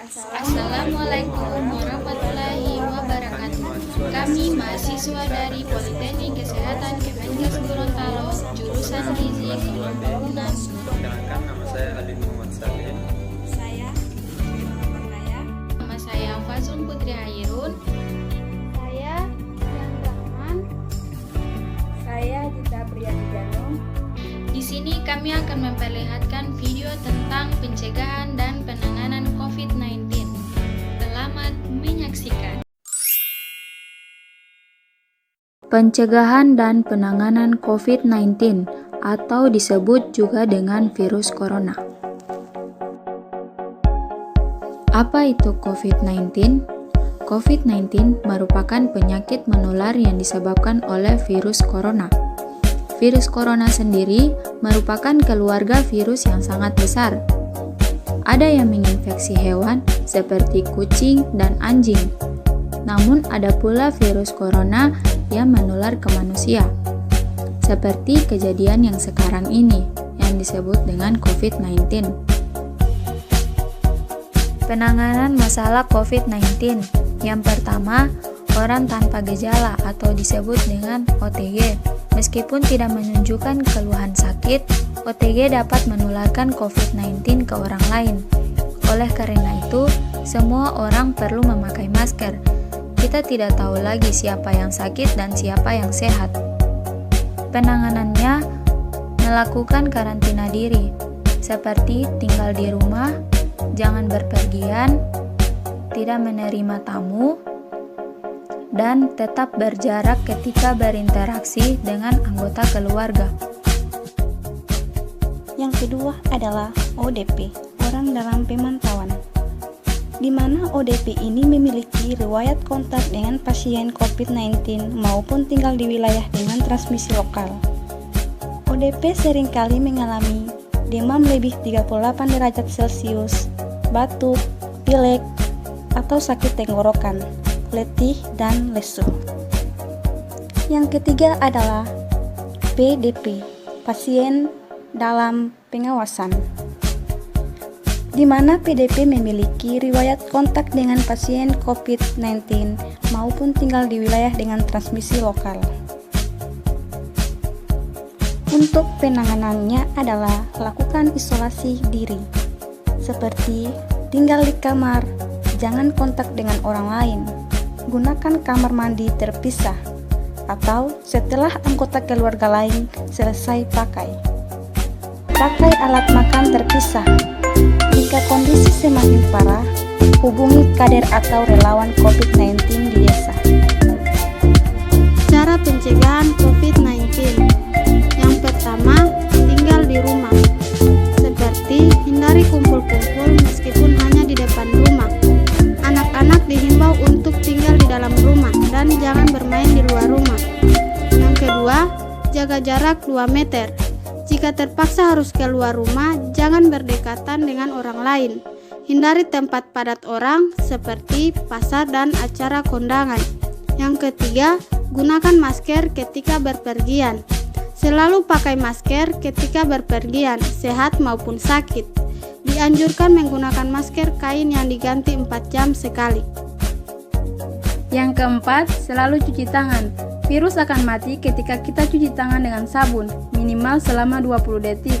Assalamualaikum warahmatullahi wabarakatuh. Kami mahasiswa dari Politeknik Kesehatan Kemenkes Gorontalo, jurusan Gizi kelompok 6. Perkenalkan, nama saya Ali Muhammad Salim. Saya Purnaya. Nama saya Fazun Putri Hairun. Saya Yan Rahman. Saya Dita Priyadijano. Di sini kami akan memperlihatkan video tentang pencegahan dan penanganan COVID-19. Selamat menyaksikan. Pencegahan dan penanganan COVID-19 atau disebut juga dengan virus corona. Apa itu COVID-19? COVID-19 merupakan penyakit menular yang disebabkan oleh virus corona. Virus corona sendiri merupakan keluarga virus yang sangat besar. Ada yang menginfeksi hewan seperti kucing dan anjing. Namun ada pula virus corona yang menular ke manusia, seperti kejadian yang sekarang ini yang disebut dengan COVID-19. Penanganan masalah COVID-19. Yang pertama, orang tanpa gejala atau disebut dengan OTG. Meskipun tidak menunjukkan keluhan sakit, OTG dapat menularkan COVID-19 ke orang lain. Oleh karena itu, semua orang perlu memakai masker. Kita tidak tahu lagi siapa yang sakit dan siapa yang sehat. Penanganannya melakukan karantina diri, seperti tinggal di rumah, jangan berpergian, tidak menerima tamu, dan tetap berjarak ketika berinteraksi dengan anggota keluarga. Yang kedua adalah ODP, orang dalam pemantauan, di mana ODP ini memiliki riwayat kontak dengan pasien COVID-19 maupun tinggal di wilayah dengan transmisi lokal. ODP seringkali mengalami demam lebih 38 derajat Celcius, batuk, pilek, atau sakit tenggorokan, letih, dan lesu. Yang ketiga adalah PDP, pasien dalam pengawasan, di mana PDP memiliki riwayat kontak dengan pasien COVID-19 maupun tinggal di wilayah dengan transmisi lokal. Untuk penanganannya adalah lakukan isolasi diri, seperti tinggal di kamar, jangan kontak dengan orang lain, gunakan kamar mandi terpisah, atau setelah anggota keluarga lain selesai pakai alat makan terpisah. Jika kondisi semakin parah, hubungi kader atau relawan COVID-19 di desa. Cara pencegahan COVID-19. Yang pertama, tinggal di rumah. Seperti hindari kumpul-kumpul meskipun hanya di depan rumah. Anak-anak dihimbau untuk tinggal di dalam rumah dan jangan bermain di luar rumah. Yang kedua, jaga jarak 2 meter. Jika terpaksa harus keluar rumah, jangan berdekatan dengan orang lain. Hindari tempat padat orang seperti pasar dan acara kondangan. Yang ketiga, gunakan masker ketika berpergian. Selalu pakai masker ketika berpergian, sehat maupun sakit. Dianjurkan menggunakan masker kain yang diganti 4 jam sekali. Yang keempat, selalu cuci tangan. Virus akan mati ketika kita cuci tangan dengan sabun, minimal selama 20 detik.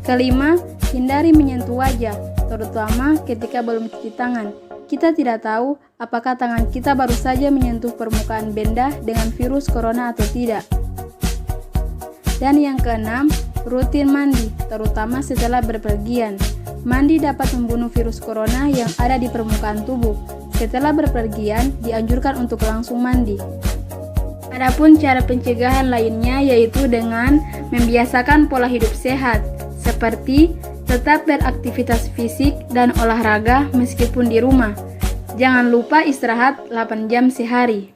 Kelima, hindari menyentuh wajah, terutama ketika belum cuci tangan. Kita tidak tahu apakah tangan kita baru saja menyentuh permukaan benda dengan virus corona atau tidak. Dan yang keenam, rutin mandi, terutama setelah berpergian. Mandi dapat membunuh virus corona yang ada di permukaan tubuh. Setelah berpergian, dianjurkan untuk langsung mandi. Adapun cara pencegahan lainnya yaitu dengan membiasakan pola hidup sehat, seperti tetap beraktivitas fisik dan olahraga meskipun di rumah. Jangan lupa istirahat 8 jam sehari.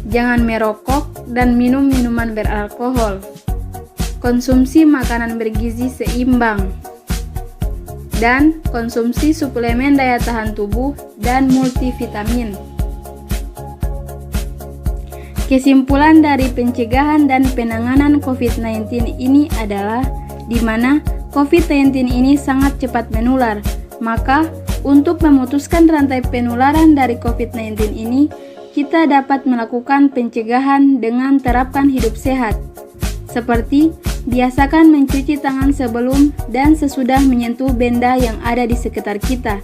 Jangan merokok dan minum minuman beralkohol. Konsumsi makanan bergizi seimbang. Dan konsumsi suplemen daya tahan tubuh dan multivitamin. Kesimpulan dari pencegahan dan penanganan COVID-19 ini adalah di mana COVID-19 ini sangat cepat menular, Maka, untuk memutuskan rantai penularan dari COVID-19 ini, kita dapat melakukan pencegahan dengan terapkan hidup sehat, seperti biasakan mencuci tangan sebelum dan sesudah menyentuh benda yang ada di sekitar kita,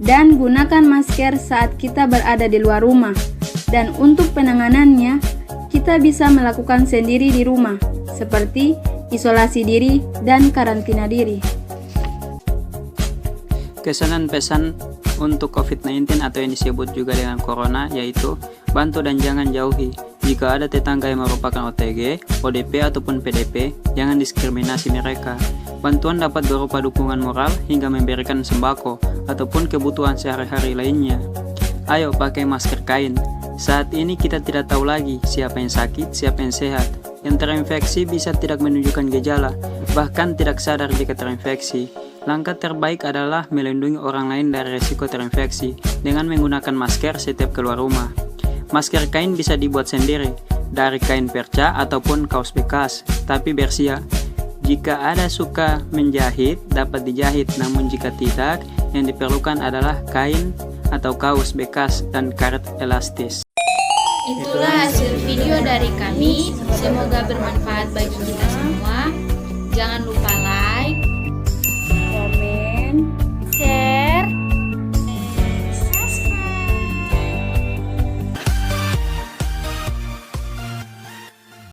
dan gunakan masker saat kita berada di luar rumah. Dan untuk penanganannya, kita bisa melakukan sendiri di rumah, seperti isolasi diri dan karantina diri. Kesan pesan untuk COVID-19 atau yang disebut juga dengan Corona yaitu bantu dan jangan jauhi. Jika ada tetangga yang merupakan OTG, ODP ataupun PDP, jangan diskriminasi mereka. Bantuan dapat berupa dukungan moral hingga memberikan sembako ataupun kebutuhan sehari-hari lainnya. Ayo pakai masker kain. Saat ini kita tidak tahu lagi siapa yang sakit, siapa yang sehat. Yang terinfeksi bisa tidak menunjukkan gejala, bahkan tidak sadar jika terinfeksi. Langkah terbaik adalah melindungi orang lain dari risiko terinfeksi dengan menggunakan masker setiap keluar rumah. Masker kain bisa dibuat sendiri dari kain perca ataupun kaos bekas, tapi bersih ya. Jika ada suka menjahit, dapat dijahit, namun jika tidak, yang diperlukan adalah kain atau kaos bekas dan karet elastis. Itulah hasil video dari kami. Semoga bermanfaat bagi kita semua. Jangan lupa